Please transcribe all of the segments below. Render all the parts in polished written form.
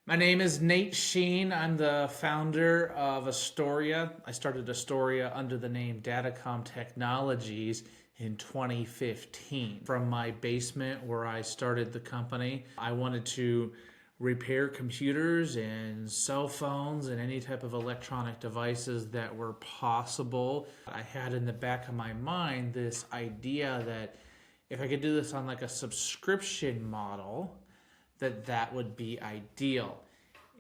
My name is Nate Sheen. I'm the founder of Astoria. I started Astoria under the name Datacom Technologies in 2015. From my basement where I started the company, I wanted to repair computers and cell phones and any type of electronic devices that were possible. I had in the back of my mind this idea that if I could do this on like a subscription model, that would be ideal.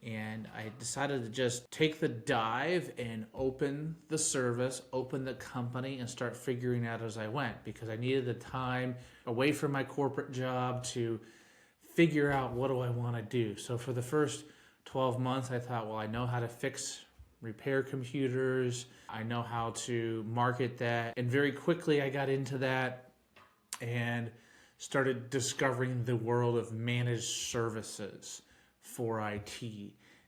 And I decided to just take the dive and open the service, open the company, and start figuring out as I went because I needed the time away from my corporate job to figure out what do I want to do. So for the first 12 months, I thought, well, I know how to repair computers. I know how to market that. And very quickly I got into that and started discovering the world of managed services for IT.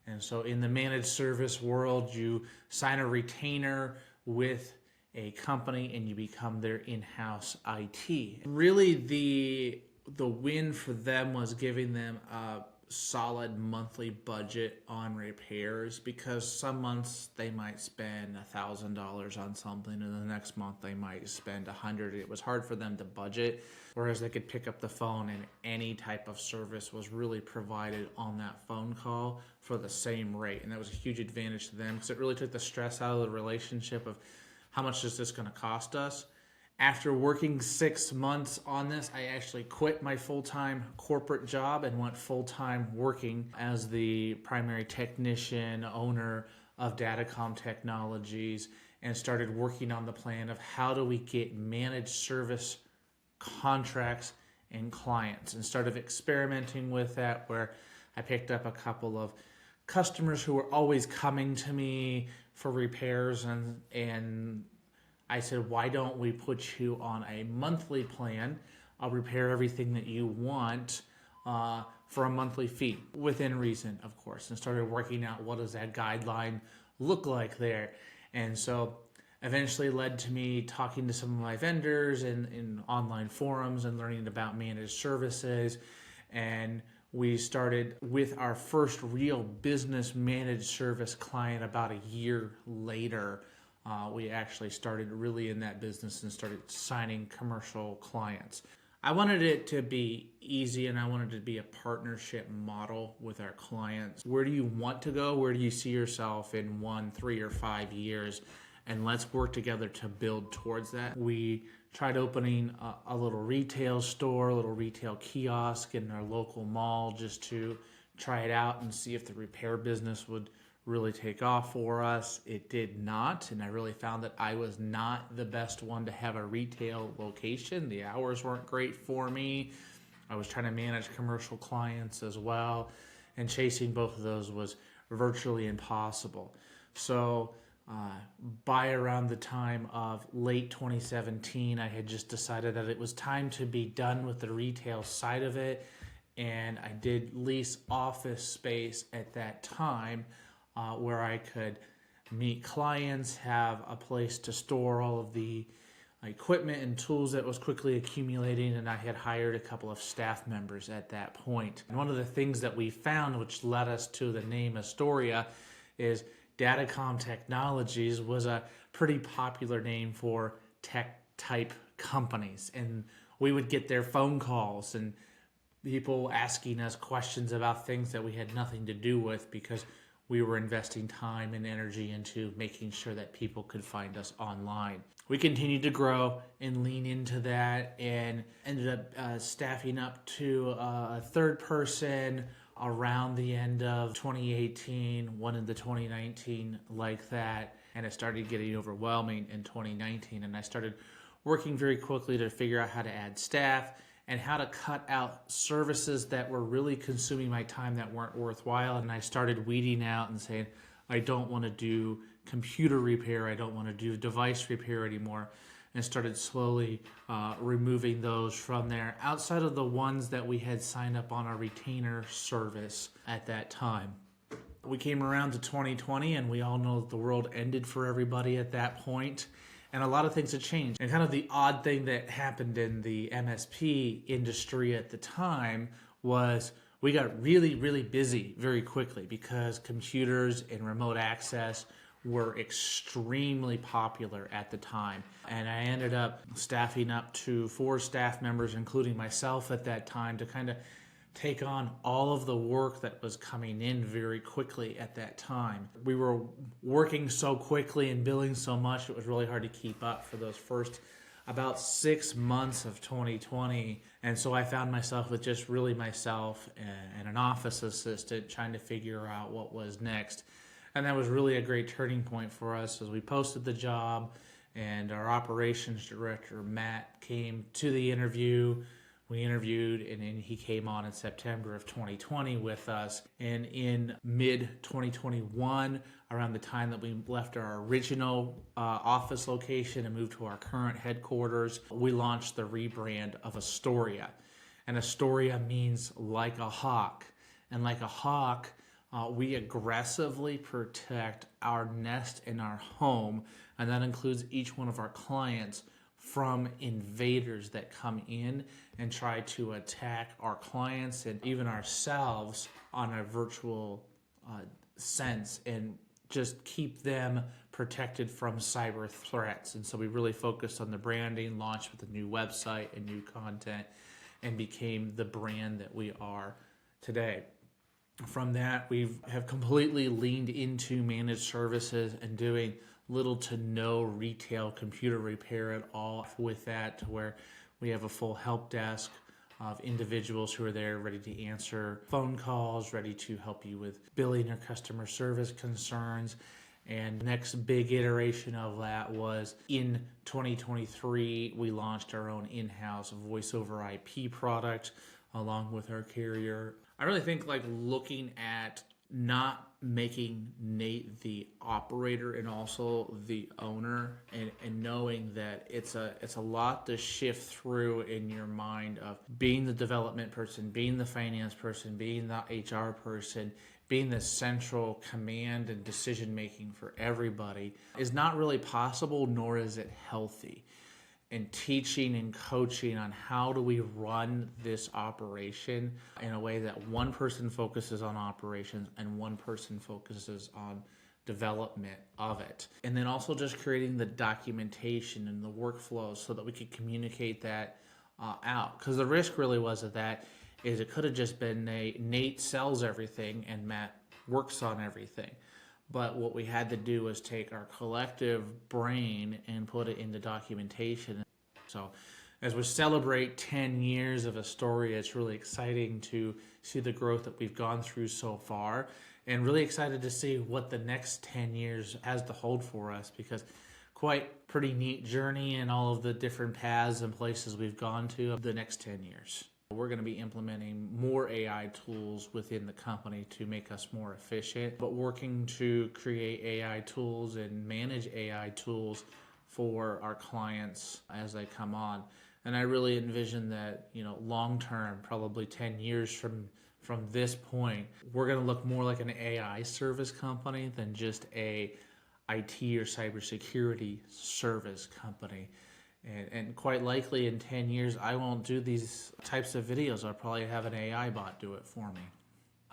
And so in the managed service world, you sign a retainer with a company and you become their in-house IT. Really the win for them was giving them a solid monthly budget on repairs, because some months they might spend $1,000 on something and the next month they might spend $100. It was hard for them to budget, whereas they could pick up the phone and any type of service was really provided on that phone call for the same rate. And that was a huge advantage to them because it really took the stress out of the relationship of how much is this going to cost us. After working 6 months on this, I actually quit my full-time corporate job and went full-time working as the primary technician, owner of Datacom Technologies, and started working on the plan of how do we get managed service contracts and clients, and started experimenting with that, where I picked up a couple of customers who were always coming to me for repairs, and I said, why don't we put you on a monthly plan? I'll repair everything that you want for a monthly fee, within reason, of course, and started working out what does that guideline look like there. And so eventually led to me talking to some of my vendors in online forums and learning about managed services. And we started with our first real business managed service client about a year later. We actually started really in that business and started signing commercial clients. I wanted it to be easy and I wanted it to be a partnership model with our clients. Where do you want to go? Where do you see yourself in 1, 3, or 5 years? And let's work together to build towards that. We tried opening a little retail store, a little retail kiosk in our local mall just to try it out and see if the repair business would really take off for us. It did not, and I really found that I was not the best one to have a retail location. The hours weren't great for me. I was trying to manage commercial clients as well, and chasing both of those was virtually impossible. So by around the time of late 2017, I had just decided that it was time to be done with the retail side of it, and I did lease office space at that time where I could meet clients, have a place to store all of the equipment and tools that was quickly accumulating, and I had hired a couple of staff members at that point. And one of the things that we found, which led us to the name Astoria, is Datacom Technologies was a pretty popular name for tech type companies, and we would get their phone calls and people asking us questions about things that we had nothing to do with, because we were investing time and energy into making sure that people could find us online. We continued to grow and lean into that, and ended up staffing up to a third person around the end of 2018, one into 2019 like that, and it started getting overwhelming in 2019, and I started working very quickly to figure out how to add staff and how to cut out services that were really consuming my time that weren't worthwhile. And I started weeding out and saying, I don't want to do computer repair, I don't want to do device repair anymore, and started slowly removing those from there, outside of the ones that we had signed up on our retainer service at that time. We came around to 2020, and we all know that the world ended for everybody at that point. And a lot of things had changed. And kind of the odd thing that happened in the MSP industry at the time was we got really, really busy very quickly because computers and remote access were extremely popular at the time. And I ended up staffing up to 4 staff members, including myself at that time, to kind of take on all of the work that was coming in very quickly at that time. We were working so quickly and billing so much, it was really hard to keep up for those first about 6 months of 2020. And so I found myself with just really myself and an office assistant trying to figure out what was next. And that was really a great turning point for us as we posted the job, and our operations director, Matt, came to the interview. We interviewed, and then he came on in September of 2020 with us. And in mid-2021, around the time that we left our original office location and moved to our current headquarters, we launched the rebrand of Astoria. And Astoria means like a hawk. And like a hawk, we aggressively protect our nest in our home, and that includes each one of our clients, from invaders that come in and try to attack our clients and even ourselves on a virtual sense, and just keep them protected from cyber threats. And so we really focused on the branding, launched with a new website and new content, and became the brand that we are today. From that, we have completely leaned into managed services and doing little to no retail computer repair at all with that, to where we have a full help desk of individuals who are there ready to answer phone calls, ready to help you with billing or customer service concerns. And the next big iteration of that was in 2023, we launched our own in-house voice over IP product along with our carrier. I really think looking at not making Nate the operator and also the owner, and knowing that it's a lot to shift through in your mind of being the development person, being the finance person, being the HR person, being the central command and decision making for everybody is not really possible, nor is it healthy. And teaching and coaching on how do we run this operation in a way that one person focuses on operations and one person focuses on development of it. And then also just creating the documentation and the workflows so that we could communicate that out. Because the risk really was of that is it could have just been Nate sells everything and Matt works on everything. But what we had to do was take our collective brain and put it into documentation. So as we celebrate 10 years of Astoria, it's really exciting to see the growth that we've gone through so far, and really excited to see what the next 10 years has to hold for us, because quite pretty neat journey and all of the different paths and places we've gone to the next 10 years. We're going to be implementing more AI tools within the company to make us more efficient, but working to create AI tools and manage AI tools for our clients as they come on. And I really envision that, long term, probably 10 years from this point, we're going to look more like an AI service company than just a IT or cybersecurity service company. And quite likely in 10 years, I won't do these types of videos. I'll probably have an AI bot do it for me.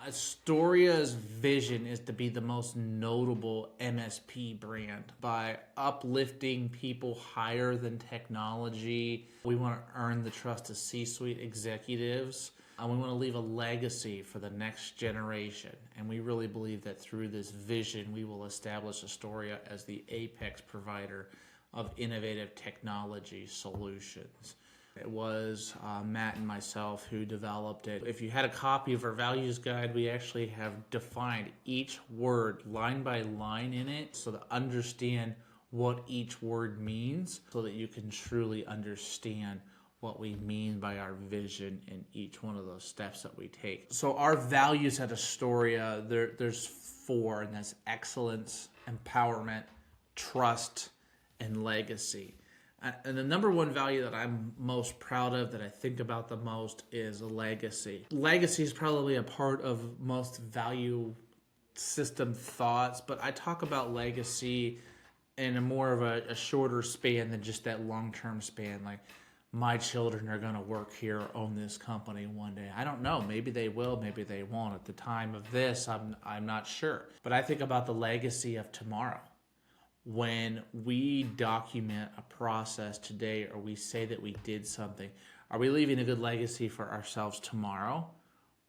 Astoria's vision is to be the most notable MSP brand by uplifting people higher than technology. We want to earn the trust of C-suite executives, and we want to leave a legacy for the next generation. And we really believe that through this vision, we will establish Astoria as the apex provider of innovative technology solutions. It was Matt and myself who developed it. If you had a copy of our values guide, we actually have defined each word line by line in it, so to understand what each word means, so that you can truly understand what we mean by our vision in each one of those steps that we take. So our values at Astoria, there's 4, and that's excellence, empowerment, trust, and legacy. And the number one value that I'm most proud of, that I think about the most, is legacy. Legacy is probably a part of most value system thoughts, but I talk about legacy in a more of a shorter span than just that long-term span. Like, my children are going to work here or own this company one day. I don't know. Maybe they will, maybe they won't. At the time of this, I'm not sure. But I think about the legacy of tomorrow. When we document a process today, or we say that we did something, are we leaving a good legacy for ourselves tomorrow,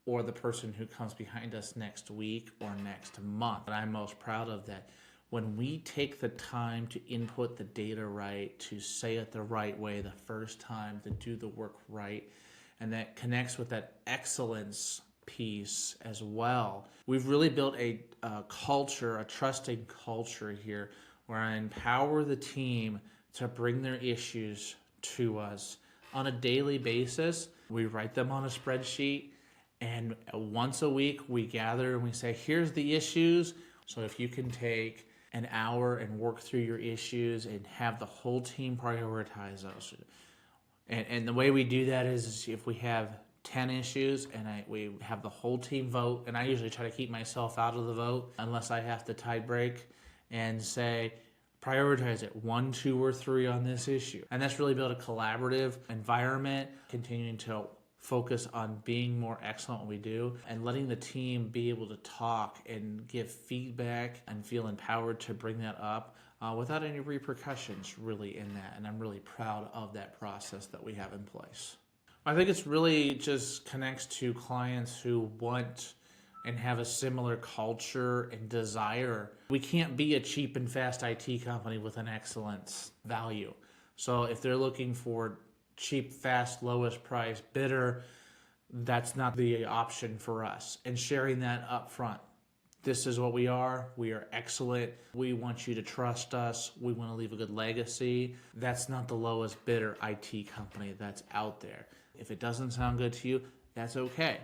or the person who comes behind us next week or next month? And I'm most proud of that. When we take the time to input the data right, to say it the right way the first time, to do the work right, and that connects with that excellence piece as well. We've really built a culture, a trusting culture here, where I empower the team to bring their issues to us on a daily basis. We write them on a spreadsheet, and once a week we gather and we say, here's the issues. So if you can take an hour and work through your issues and have the whole team prioritize those. And the way we do that is if we have 10 issues and we have the whole team vote, and I usually try to keep myself out of the vote unless I have to tie break and say, prioritize it 1, 2, or 3 on this issue. And that's really built a collaborative environment, continuing to focus on being more excellent at what we do, and letting the team be able to talk and give feedback and feel empowered to bring that up without any repercussions really in that. And I'm really proud of that process that we have in place. I think it's really just connects to clients who want and have a similar culture and desire. We can't be a cheap and fast IT company with an excellence value. So if they're looking for cheap, fast, lowest price bidder, that's not the option for us. And sharing that up front. This is what we are. We are excellent. We want you to trust us. We want to leave a good legacy. That's not the lowest bidder IT company that's out there. If it doesn't sound good to you, that's okay.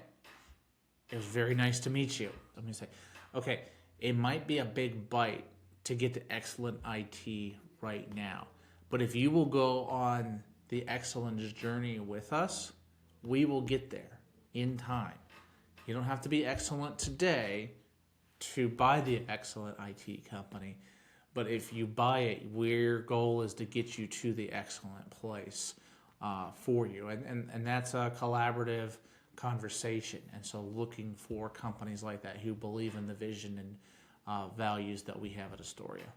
It was very nice to meet you. Let me say, okay, it might be a big bite to get to excellent IT right now. But if you will go on the excellence journey with us, we will get there in time. You don't have to be excellent today to buy the excellent IT company, but if you buy it, your goal is to get you to the excellent place for you. And that's a collaborative conversation. And so looking for companies like that who believe in the vision and values that we have at Astoria.